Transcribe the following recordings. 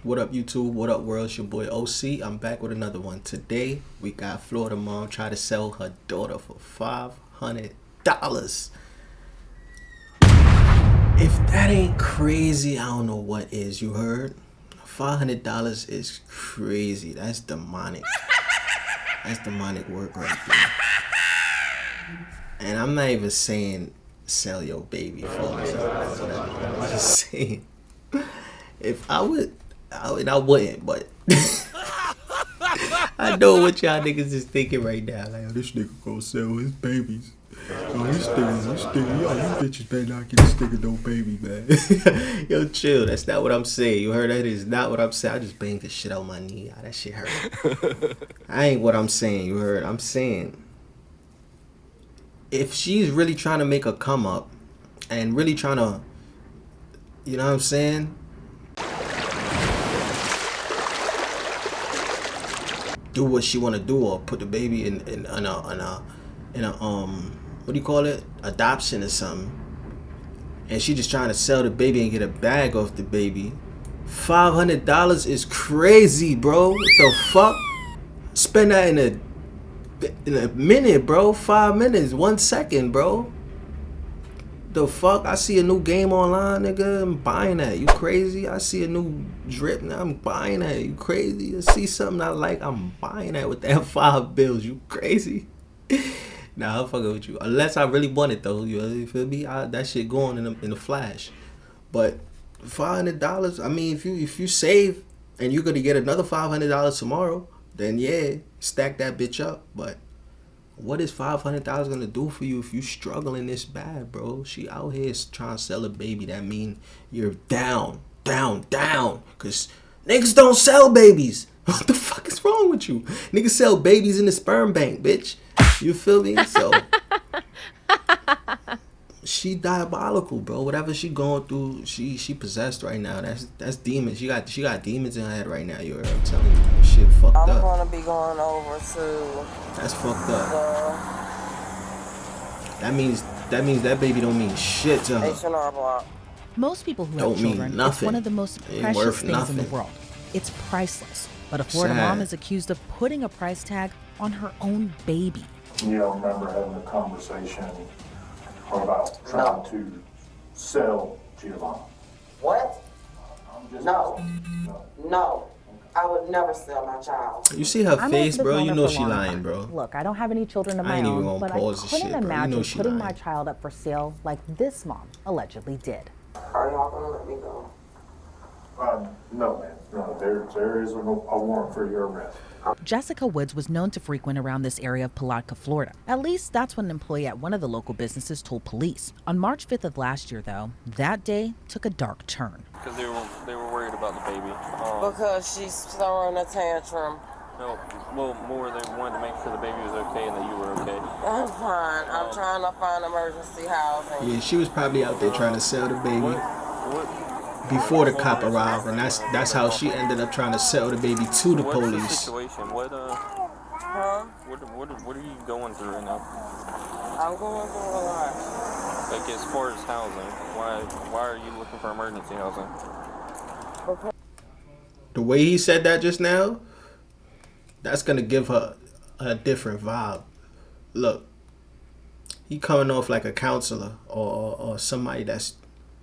What up, YouTube? What up, world? It's your boy OC. I'm back with another one. Today, we got Florida mom try to sell her daughter for $500. If that ain't crazy, I don't know what is. You heard? $500 is crazy. That's demonic. That's demonic work right there. And I'm not even saying sell your baby for $500. I'm just saying, if I would, I wouldn't, but I know what y'all niggas is thinking right now. Like, oh, this nigga gonna sell his babies. Oh, this nigga, yo, you bitches better not get this nigga no baby, man. Yo, chill. That's not what I'm saying. You heard that? Is not what I'm saying. I just banged the shit out my knee. That shit hurt. I ain't what I'm saying. You heard? I'm saying, if she's really trying to make a come up and really trying to, you know what I'm saying? Do what she want to do, or put the baby in a what do you call it, adoption or something, and she just trying to sell the baby and get a bag off the baby. $500 is crazy, bro. What the fuck? Spend that in a minute, bro. 5 minutes, 1 second, bro. The fuck? I see a new game online, nigga. I'm buying that. You crazy? I see a new drip. Now I'm buying that. You crazy? I see something I like. I'm buying that with that $5 bills. You crazy? Nah, I'm fucking with you. Unless I really want it though. You feel me? That shit going in a flash. But $500. I mean, if you save and you're gonna get another $500 tomorrow, then yeah, stack that bitch up. But what is $500 gonna do for you if you struggling this bad, bro? She out here trying to sell a baby. That mean you're down. Cause niggas don't sell babies. What the fuck is wrong with you? Niggas sell babies in the sperm bank, bitch. You feel me? So she diabolical, bro. Whatever she going through, she possessed right now. That's demons. She got demons in her head right now. I'm telling you, shit fucked up. I'm gonna be going over to. That's fucked up. That means that baby don't mean shit to her. H&R Block. Most people who Don't have mean children, nothing. it's one of the most Ain't precious worth things in the nothing. world. It's priceless. But a Florida Sad. mom is accused of putting a price tag on her own baby. You don't remember having a conversation about trying to sell Giovanna? What? I'm just No. No. No. I would never sell my child. You see her I face, lived with bro? You Mona know for a she long lying, time. bro. Look, I don't have any children of I my ain't even own, gonna but I pause the couldn't shit, bro. You imagine know she putting lying. my child up for sale like this mom allegedly did. Are y'all gonna let me go? No, man. No, there is a warrant for your arrest. Jessica Woods was known to frequent around this area of Palatka, Florida. At least that's what an employee at one of the local businesses told police. On March 5th of last year, though, that day took a dark turn. Because they were worried about the baby. Because she's throwing a tantrum. No, well, more they wanted to make sure the baby was okay and that you were okay. I'm fine. I'm trying to find emergency housing. Yeah, she was probably out there trying to sell the baby What before the cop arrived, and that's how she ended up trying to sell the baby to the what's the police. situation? Huh? What are you going through right now? I'm going through a lot. Like as far as housing, why are you looking for emergency housing? The way he said that just now, that's gonna give her a different vibe. Look, he coming off like a counselor or somebody that's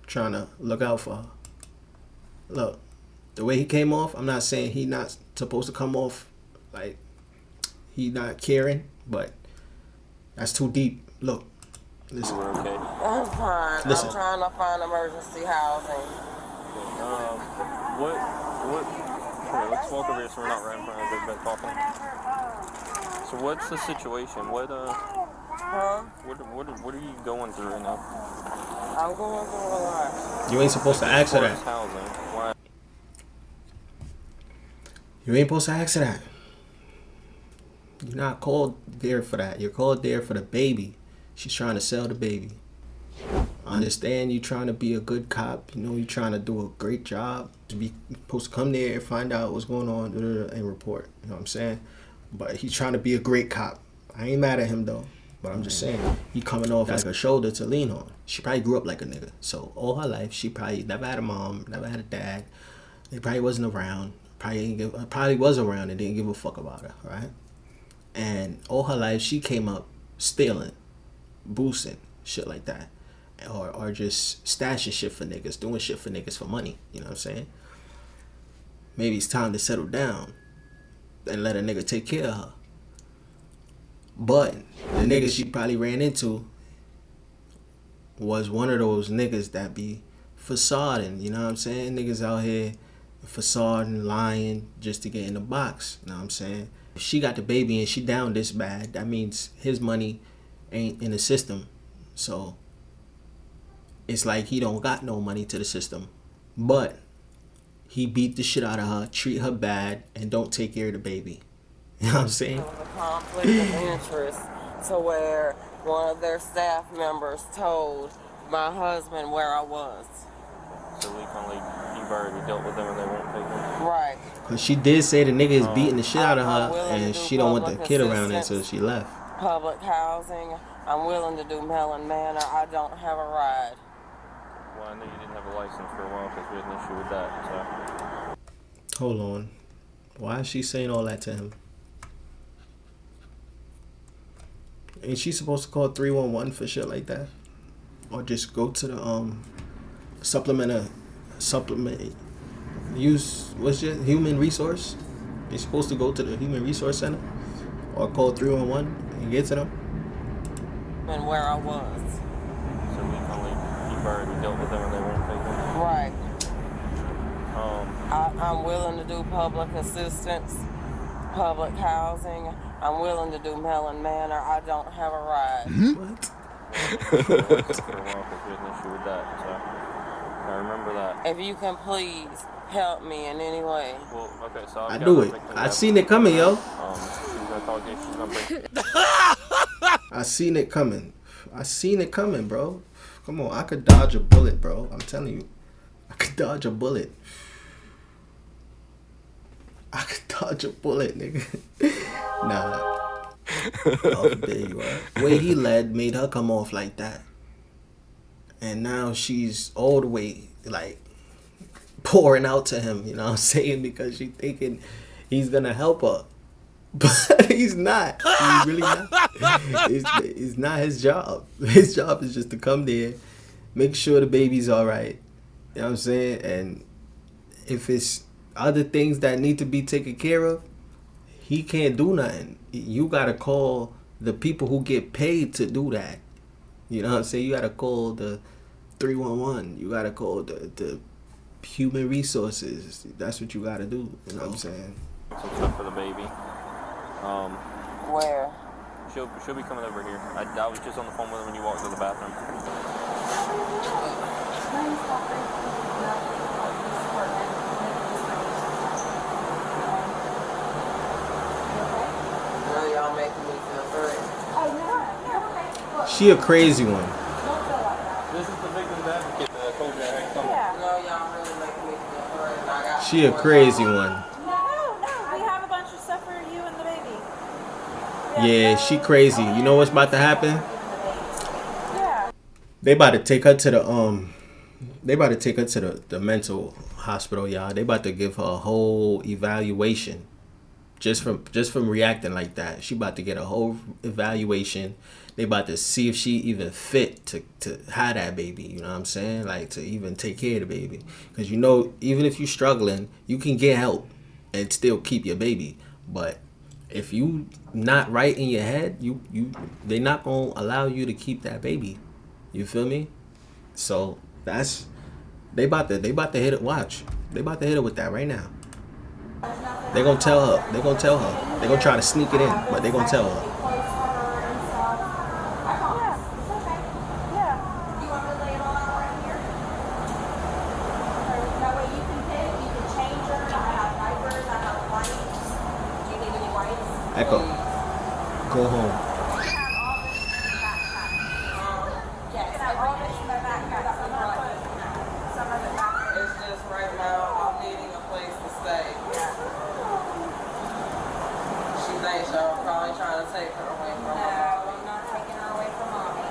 trying to look out for her. Look, the way he came off, I'm not saying he not supposed to come off like he not caring, but that's too deep. Look, You listen. were okay. I'm fine. Listen. I'm trying to find emergency housing. Here, let's walk over here so we're not right in front of everybody talking. So what's the situation? Huh? What are you going through right now? I'm going through a lot. You ain't supposed to ask her As that. far as housing, why? You ain't supposed to ask her that. You're not called there for that. You're called there for the baby. She's trying to sell the baby. I understand you trying to be a good cop. You know you trying to do a great job. To be supposed to come there and find out what's going on and report. You know what I'm saying? But he's trying to be a great cop. I ain't mad at him though. But I'm just saying, he coming off like a shoulder to lean on. She probably grew up like a nigga. So all her life, she probably never had a mom, never had a dad. They probably wasn't around. Probably was around and didn't give a fuck about her, right? And all her life she came up stealing, boosting, shit like that. Or just stashing shit for niggas, doing shit for niggas for money. You know what I'm saying? Maybe it's time to settle down and let a nigga take care of her. But the nigga she probably ran into was one of those niggas that be facading, you know what I'm saying? Niggas out here facading, lying just to get in the box, you know what I'm saying? If she got the baby and she down this bad, that means his money ain't in the system. So it's like he don't got no money to the system. But he beat the shit out of her, treat her bad, and don't take care of the baby. You know what I'm saying? There was a conflict of interest to where one of their staff members told my husband where I was. So you've already dealt with them and they won't take them? Right. Cause she did say the nigga is beating the shit out of I'm her, willing to and do she don't want the public kid around it, so assistance, she left. Public housing. I'm willing to do Mellon Manor. I don't have a ride. Well, I knew you didn't have a license for a while because we had an issue with that, so. Hold on. Why is she saying all that to him? Ain't she supposed to call 311 for shit like that? Or just go to the supplement use what's it, human resource? You're supposed to go to the human resource center or call 311 and get to them. And where I was. So you've already dealt with them and they won't take them? Right. I'm willing to do public assistance, public housing. I'm willing to do Mellon Manor. I don't have a ride. What? For a while because we had an issue with that, so. I remember that. If you can please help me in any way. Well, okay, so I do it. I seen it coming, yo. She's gonna talk to you. She's gonna bring. I seen it coming. I seen it coming, bro. Come on, I could dodge a bullet, bro. I'm telling you. I could dodge a bullet. I could dodge a bullet, nigga. Nah. Oh, there you are. The way he led made her come off like that. And now she's all the way, like, pouring out to him, you know what I'm saying? Because she thinking he's gonna help her. But he's not. He's really not. It's not his job. His job is just to come there, make sure the baby's all right. You know what I'm saying? And if it's other things that need to be taken care of, he can't do nothing. You got to call the people who get paid to do that. You know what I'm saying? You got to call the 311. You got to call the human resources. That's what you got to do. You know what I'm saying? Some stuff for the baby. Where? She'll be coming over here. I was just on the phone with her when you walked to the bathroom. Really, y'all making me feel threatened. She a crazy one. This is the victim's advocate that I told you I had coming. No, y'all really making me feel threatened. I got She a crazy one. No, we have a bunch of stuff for you and the baby. Yeah, she crazy. You know what's about to happen? Yeah. They about to take her to the mental hospital, y'all. They about to give her a whole evaluation just from reacting like that. She about to get a whole evaluation. They about to see if she even fit to have that baby. You know what I'm saying? Like, to even take care of the baby. Because, you know, even if you're struggling, you can get help and still keep your baby. But if you not right in your head, they not gonna allow you to keep that baby. You feel me? So that's they about to hit it. Watch, they about to hit it with that right now. They gonna tell her. They gonna tell her. They gonna try to sneak it in, but they gonna tell her. Echo, go home. It's just right now I'm needing a place to stay. She thinks y'all probably trying to take her away from her. No, I'm not taking her away from mommy.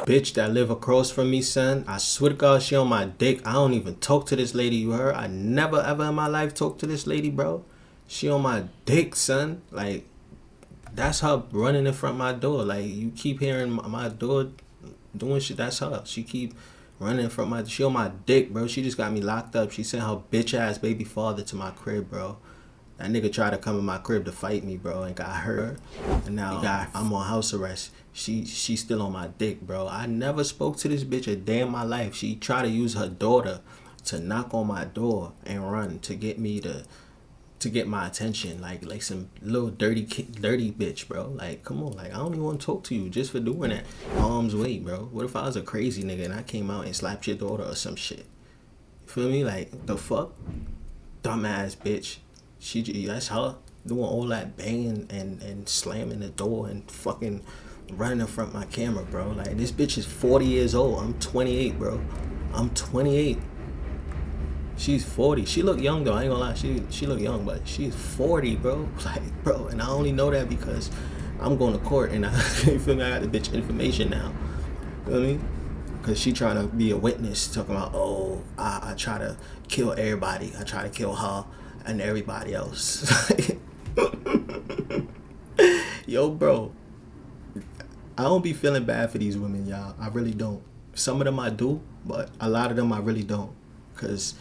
Bitch that live across from me, son. I swear to God, she on my dick. I don't even talk to this lady, you heard? I never ever in my life talk to this lady, bro. She on my dick, son. Like, that's her running in front of my door. Like, you keep hearing my door doing shit. That's her. She keep running in front of she on my dick, bro. She just got me locked up. She sent her bitch ass baby father to my crib, bro. That nigga tried to come in my crib to fight me, bro, and got hurt. And now I'm on house arrest. She's still on my dick, bro. I never spoke to this bitch a day in my life. She tried to use her daughter to knock on my door and run to get me to get my attention, like some little dirty bitch, bro. Like, come on, like, I don't even want to talk to you just for doing that. Arm's way, bro. What if I was a crazy nigga and I came out and slapped your daughter or some shit? You feel me? Like, the fuck? Dumbass bitch. That's her doing all that banging and slamming the door and fucking running in front of my camera, bro. Like, this bitch is 40 years old. I'm 28, bro. I'm 28. She's 40. She look young though. I ain't gonna lie. She look young, but she's 40, bro. Like, bro, and I only know that because I'm going to court and you feel me? I got the bitch information now. You know what I mean? Because she trying to be a witness, talking about, oh, I try to kill everybody. I try to kill her and everybody else. Yo, bro, I don't be feeling bad for these women, y'all. I really don't. Some of them I do, but a lot of them I really don't. Because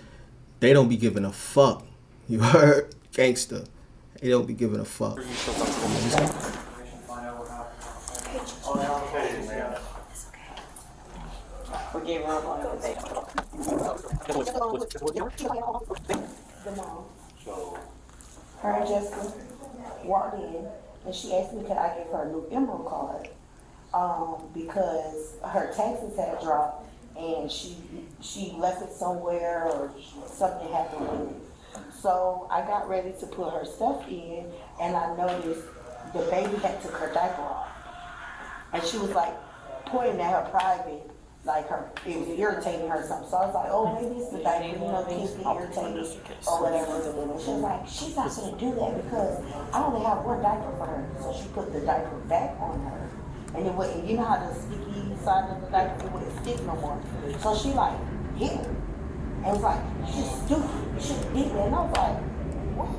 they don't be giving a fuck. You heard? Gangster. They don't be giving a fuck. We gave her a blanket. The mom. Her and Jessica walked in and she asked me could I give her a new Emerald card because her taxes had dropped and she left it somewhere or something happened with it. So I got ready to put her stuff in and I noticed the baby had took her diaper off. And she was like pointing at her private, like it was irritating her or something. So I was like, oh, maybe it's the diaper, kids get irritated or whatever. And she was like, she's not gonna do that because I only have one diaper for her. So she put the diaper back on her. And it wouldn't, you know how the sticky side of the diaper, it wouldn't stick no more. So she like hit her. And was like, she's stupid, you shouldn't do that. And I was like, what?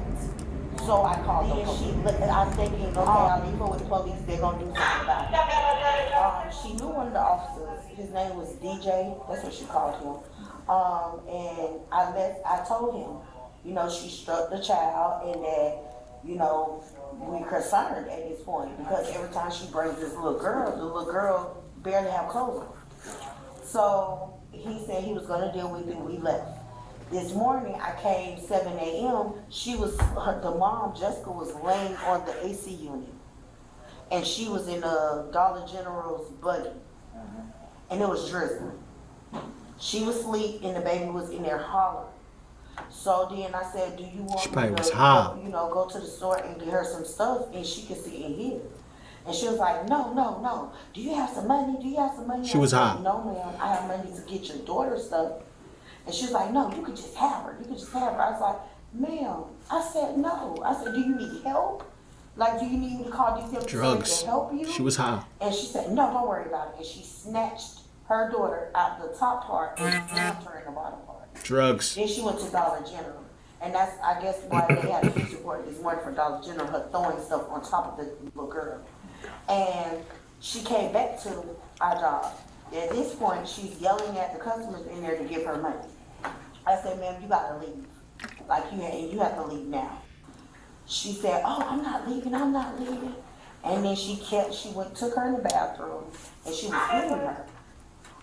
So I called the police. I'm thinking, okay, I'll leave her with the police, they're gonna do something about it. She knew one of the officers, his name was DJ, that's what she called him. And I told him, she struck the child and that, we're concerned at this point because every time she brings this little girl, the little girl barely have clothes on. So he said he was gonna deal with it, we left. This morning I came 7 a.m. The mom, Jessica, was laying on the AC unit. And she was in a Dollar General's buggy. And it was drizzling. She was asleep and the baby was in there hollering. So then I said, do you want me to go to the store and get her some stuff and she can sit in here? And she was like, no. Do you have some money? She was high. No, ma'am, I have money to get your daughter stuff. And she was like, no, you could just have her. I was like, ma'am, I said no. I said, do you need help? Like, do you need me to call DCF drugs to help you? She was high. And she said, no, don't worry about it. And she snatched her daughter out the top part and slammed her in the bottom part. Drugs. Then she went to Dollar General. And that's, I guess, why they had a police report this morning for Dollar General, her throwing stuff on top of the little girl. And she came back to our job. At this point, she's yelling at the customers in there to give her money. I said, ma'am, you gotta leave. Like, you have to leave now. She said, oh, I'm not leaving. And then took her in the bathroom, and she was hitting her.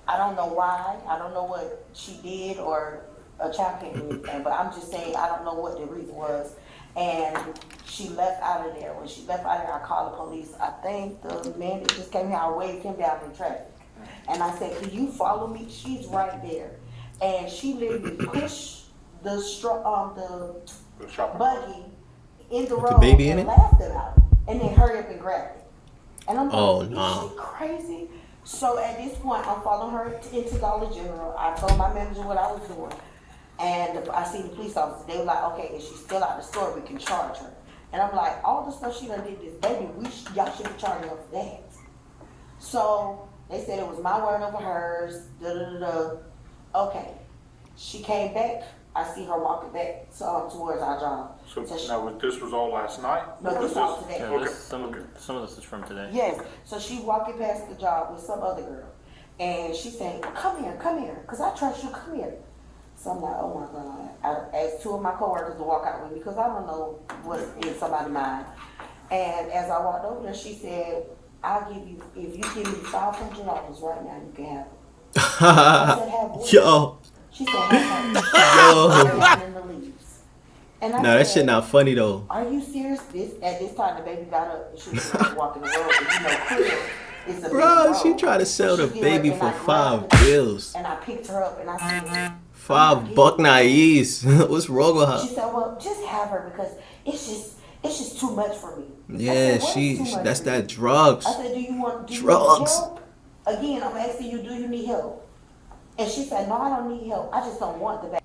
I don't know why. I don't know what she did or a child can't do anything, but I'm just saying I don't know what the reason was. And she left out of there. When she left out of there, I called the police. I think the man that just came here, I waved him down in traffic. And I said, can you follow me? She's right there. And she literally pushed the buggy in the road baby in and it? laughed about it. And then hurry up and grabbed it. And I'm like, oh, is no. she crazy? So at this point, I'm following her into Dollar General. I told my manager what I was doing. And I see the police officer. They were like, okay, if she's still out of the store, we can charge her. And I'm like, all the stuff she done did this baby, y'all should be charging her for that. So they said it was my word over hers. Da da da da. Okay, she came back. I see her walking back towards our job. So she, now, this was all last night? No, this all today. Yeah, Okay. some of this is from today. Yes. So she walking past the job with some other girl, and she saying, come here, cause I trust you. Come here. So I'm like, oh my God. I asked 2 of my coworkers to walk out with me because I don't know what's in somebody's mind. And as I walked over there, she said, I'll give you, if you give me $500 right now, you can have it. I said, have what? Yo. She said, have Yo. in the leaves. And I Nah, that shit not funny though. Are you serious? At this time, the baby got up and she was walking the road. But you know, clear. It's a Bro, big she road. tried to sell the She did baby it, and for I grabbed $5 her, bills. And I picked her up and I said, $5 naives. What's wrong with She her? said, well, just have her because it's just too much for me. Yeah, I said, "What is too much that's for you?" that drugs. I said, do you want Drugs. help? Again, I'm asking you, do you need help? And she said, no, I don't need help. I just don't want the baby.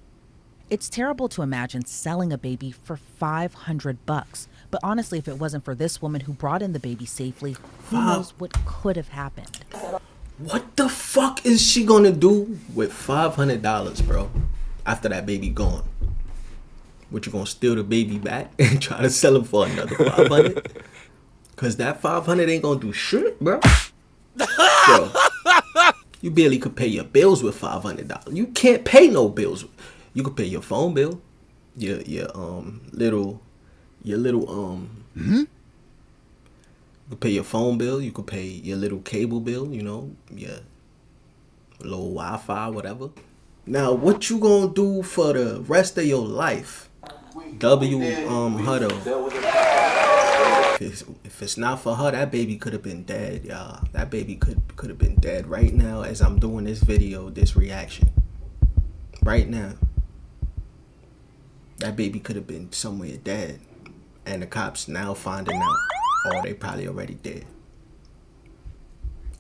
It's terrible to imagine selling a baby for $500. But honestly, if it wasn't for this woman who brought in the baby safely, who knows what could have happened. What the fuck is she gonna do with $500, bro? After that baby gone? What, you gonna steal the baby back and try to sell him for another $500? Cause that $500 ain't gonna do shit, bro. Bro, you barely could pay your bills with $500. You can't pay no bills. You could pay your phone bill, your little. You could pay your phone bill. You could pay your little cable bill. You know, your little Wi-Fi, whatever. Now, what you gonna do for the rest of your life? Huddle. If it's not for her, that baby could have been dead, y'all. That baby could have been dead right now as I'm doing this video, this reaction. Right now. That baby could have been somewhere dead. And the cops now finding out, oh, they probably already dead.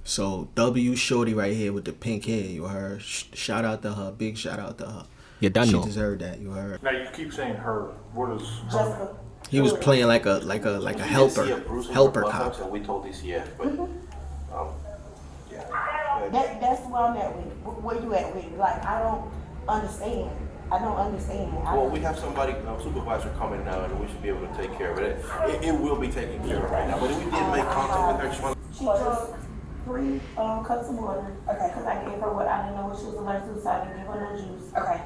So, W Shorty right here with the pink hair, you heard? Shout out to her. Big shout out to her. You done She know. deserved that, you heard? Now, you keep saying her. What is Jessica. He was playing like a helper cop. And we told DCF, but yeah. That's where I'm at with it. Where you at with it? Like, I don't understand. Well, we have somebody, supervisor coming now, and we should be able to take care of it. It will be taken care of right now. But we did make contact with her. Just want She drank 3 cups of water. Okay. Because I gave her what I didn't know what she was allergic to, so I didn't give her no juice. Okay.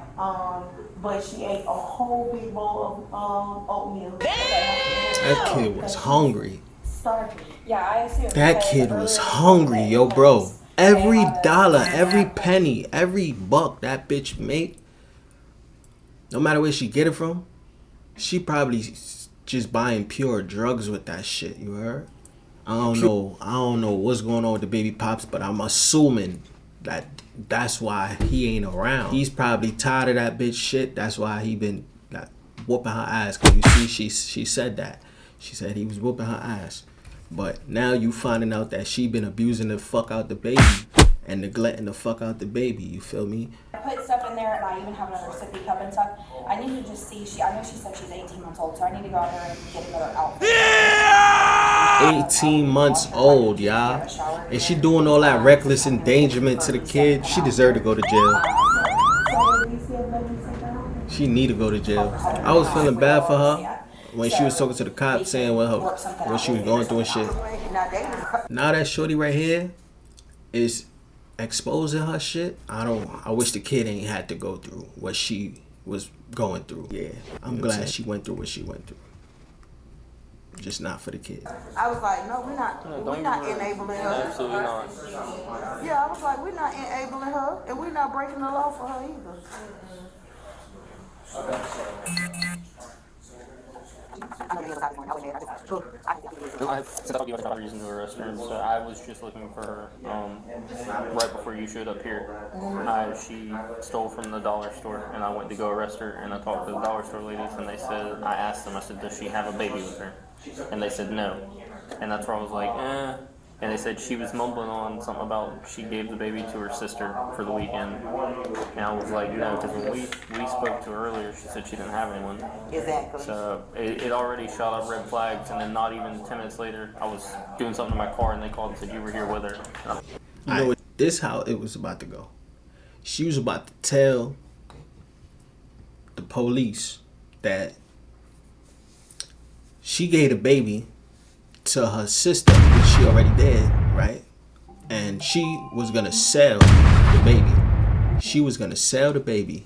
But she ate a whole big bowl of oatmeal. That kid was hungry. Starving. Yeah, I assume. That kid was hungry, yo, bro. Every dollar, every penny, every buck that bitch make, no matter where she get it from, she probably just buying pure drugs with that shit, you heard? I don't know what's going on with the baby pops, but I'm assuming that's why he ain't around. He's probably tired of that bitch shit. That's why he been whooping her ass. Cause you see, she said that. She said he was whooping her ass. But now you finding out that she been abusing the fuck out the baby and neglecting the fuck out the baby. You feel me? I put stuff in there, and I even have another sippy cup and stuff. I need to just see. I know she said she's 18 months old, so I need to go out there and get another outfit. 18 months old, y'all. And she doing all that reckless endangerment to the kid. She deserved to go to jail. She need to go to jail. I was feeling bad for her when she was talking to the cops saying what she was going through and shit. Now that shorty right here is exposing her shit, I wish the kid ain't had to go through what she was going through. Yeah, I'm glad she went through what she went through. Just not for the kid. I was like, no, we're not enabling her. Absolutely not. Yeah, I was like, we're not enabling her, and we're not breaking the law for her either. Since I'll give a reason to arrest her, so I was just looking for her right before you showed up here. She stole from the dollar store, and I went to go arrest her, and I talked to the dollar store ladies, and they said, I asked them, I said, does she have a baby with her? And they said no. And that's where I was like, And they said she was mumbling on something about she gave the baby to her sister for the weekend. And I was like, no, because when we spoke to her earlier, she said she didn't have anyone. Exactly. So it already shot up red flags, and then not even 10 minutes later, I was doing something in my car, and they called and said you were here with her. You know what? This how it was about to go. She was about to tell the police that she gave the baby to her sister, which she already did, right? And she was gonna sell the baby. She was gonna sell the baby,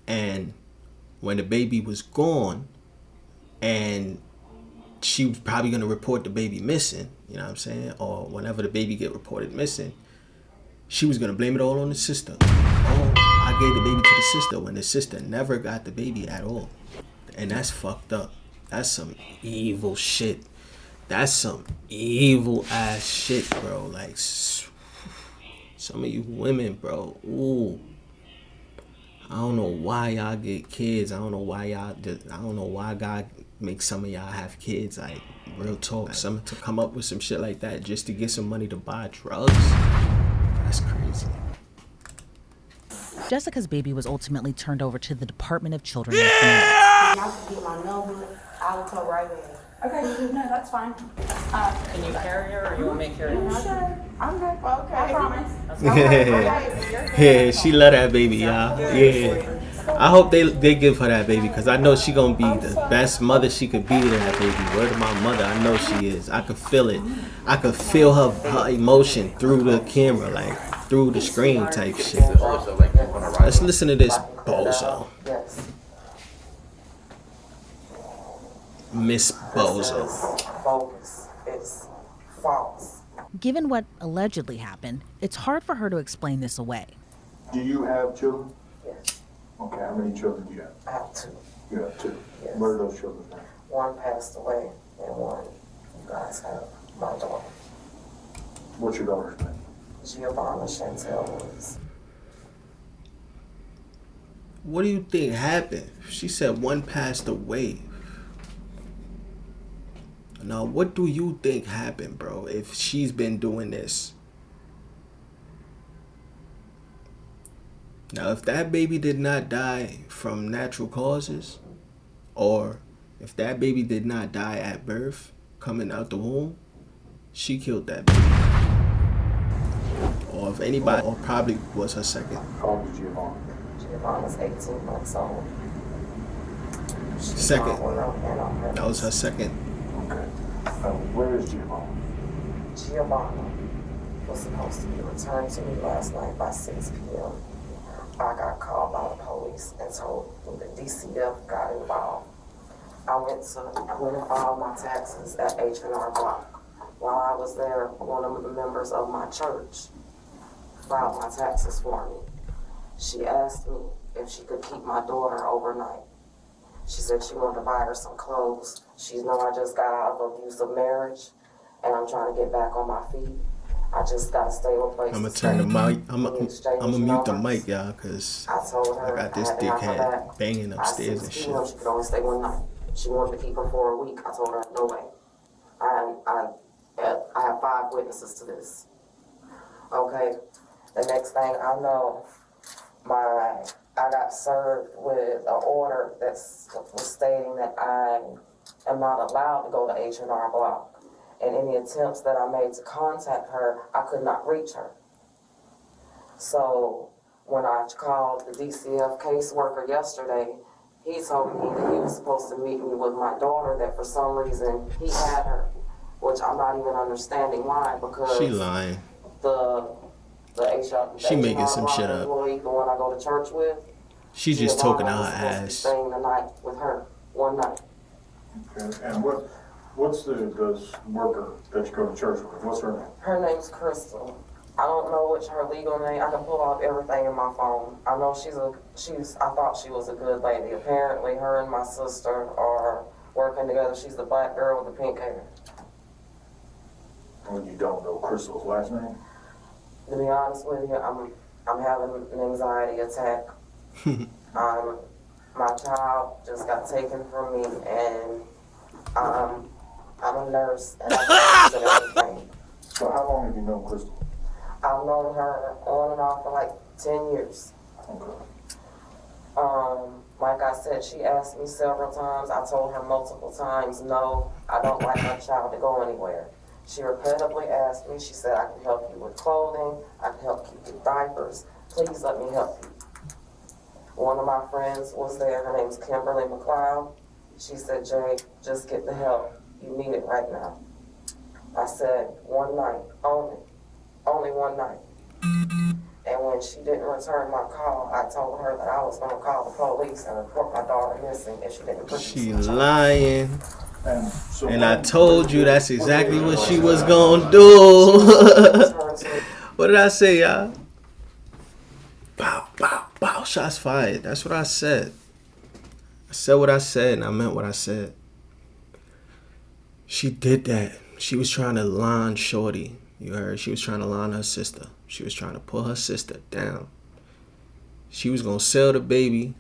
and when the baby was gone, and she was probably gonna report the baby missing, you know what I'm saying? Or whenever the baby get reported missing, she was gonna blame it all on the sister. Oh, I gave the baby to the sister when the sister never got the baby at all. And that's fucked up. That's some evil shit. That's some evil ass shit, bro. Like, some of you women, bro. Ooh. I don't know why y'all get kids. I don't know why God makes some of y'all have kids. Like, real talk. Some to come up with some shit like that just to get some money to buy drugs. That's crazy. Jessica's baby was ultimately turned over to the Department of Children and Families. I can get my number. I'll come right back. Okay, no, that's fine. Can you carry her, or you want me to carry her? Sure. I'm good. Okay. I promise. Yeah, she love that baby, y'all. Yeah. I hope they give her that baby, because I know she gonna be the best mother she could be to that baby. Word to my mother, I know she is. I could feel it. I could feel her emotion through the camera, like through the screen type shit. Let's listen to this bozo. Yes. Miss Bozo. Bogus. It's false. Given what allegedly happened, it's hard for her to explain this away. Do you have children? Yes. Okay, how many children do you have? I have two. You have two. Yes. Where are those children now? One passed away, and one you guys have my daughter, What's your daughter's name? Giovanna Chantel Woods. What do you think happened? She said one passed away. Now, what do you think happened, bro, if she's been doing this? Now, if that baby did not die from natural causes, or if that baby did not die at birth, coming out the womb, she killed that baby. Or if anybody, or probably was her second. How old is Giovanna? Giovanna's 18 months old. Second. That was her second. Okay. Where is Giovanna? Giovanna was supposed to be returned to me last night by 6 p.m. I got called by the police and told me the DCF got involved. I went and filed my taxes at H&R Block. While I was there, one of the members of my church filed my taxes for me. She asked me if she could keep my daughter overnight. She said she wanted to buy her some clothes. She know I just got out of abusive marriage, and I'm trying to get back on my feet. I just got a stable place. I'm gonna turn the mic. I'm gonna mute the mic, y'all, cause I told her I got this dickhead banging upstairs and shit. She could only stay one night. She wanted to keep her for a week. I told her no way. I have 5 witnesses to this. Okay. The next thing I know, I got served with an order that was stating that I am not allowed to go to H&R Block. And any attempts that I made to contact her, I could not reach her. So when I called the DCF caseworker yesterday, he told me that he was supposed to meet me with my daughter, that for some reason he had her, which I'm not even understanding why, because She lying. She making some shit up. The one I go to church with. She's just talking out her ass. Staying the night with her, one night. Okay. And what's the worker that you go to church with? What's her name? Her name's Crystal. I don't know which her legal name. I can pull off everything in my phone. I know I thought she was a good lady. Apparently, her and my sister are working together. She's the black girl with the pink hair. Well, you don't know Crystal's last name? To be honest with you, I'm having an anxiety attack. My child just got taken from me, and I'm a nurse, and I consider everything. So how long have you known Crystal? I've known her on and off for like 10 years. Okay. Like I said, she asked me several times. I told her multiple times, no, I don't like my child to go anywhere. She repeatedly asked me, she said, I can help you with clothing, I can help you with diapers, please let me help you. One of my friends was there, her name's Kimberly McLeod. She said, Jay, just get the help, you need it right now. I said, one night, only one night. And when she didn't return my call, I told her that I was gonna call the police and report my daughter missing if she didn't produce She my child. lying. And so And I told you that's exactly what she was gonna do. What did I say, y'all? Bow, bow, bow. Shots fired. That's what I said. I said what I said and I meant what I said. She did that. She was trying to line Shorty. You heard? She was trying to line her sister. She was trying to pull her sister down. She was gonna sell the baby,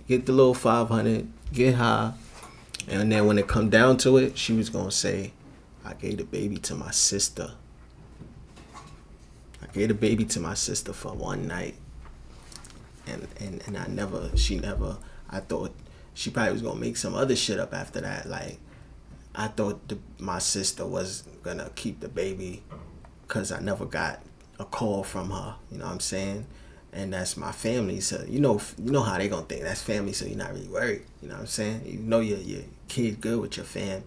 get the little 500, get high, and then when it come down to it, she was gonna say, I gave the baby to my sister. I gave the baby to my sister for one night. And I thought she probably was gonna make some other shit up after that. Like, I thought my sister was gonna keep the baby because I never got a call from her, you know what I'm saying? And that's my family, so you know how they gonna think. That's family, so you're not really worried, you know what I'm saying? You know your kid good with your fam.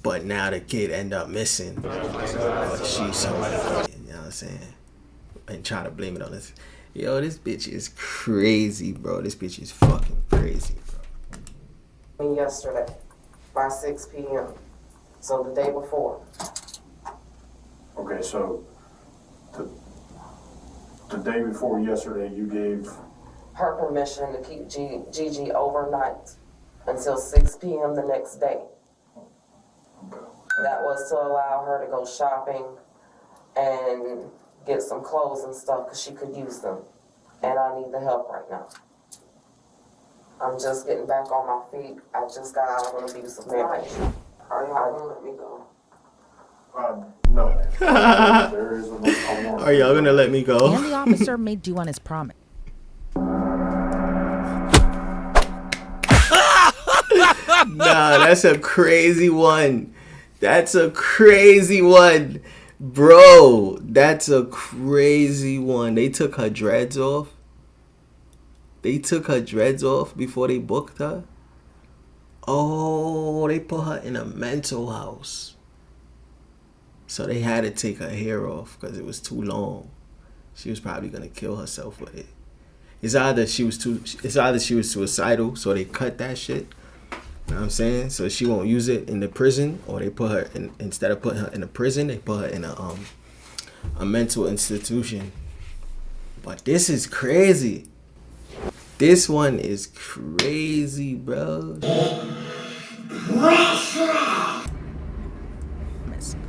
But now the kid end up missing, but she's so, you know what I'm saying? And try to blame it on this. Yo, this bitch is crazy, bro. This bitch is fucking crazy, bro. Yesterday, by 6 p.m., so the day before. Okay, so the day before yesterday, you gave Her permission to keep Gigi overnight until 6 p.m. the next day. That was to allow her to go shopping and get some clothes and stuff because she could use them. And I need the help right now. I'm just getting back on my feet. I just got out of an abusive marriage. Are y'all gonna let me go? no. There is a Are y'all gonna let me go? And the officer made due on his promise. Nah, that's a crazy one. That's a crazy one. Bro, that's a crazy one. They took her dreads off. They took her dreads off before they booked her. Oh, they put her in a mental house. So they had to take her hair off because it was too long. She was probably gonna kill herself with it. It's either she was suicidal, so they cut that shit. You know what I'm saying? So she won't use it in the prison, or they put her in, instead of putting her in a prison, they put her in a mental institution. But this is crazy. This one is crazy, bro.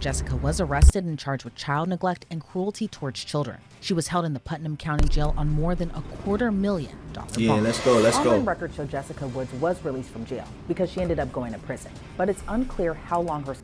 Jessica was arrested and charged with child neglect and cruelty towards children. She was held in the Putnam County Jail on more than $250,000 bond. Yeah, let's go. Online records show Jessica Woods was released from jail because she ended up going to prison, but it's unclear how long her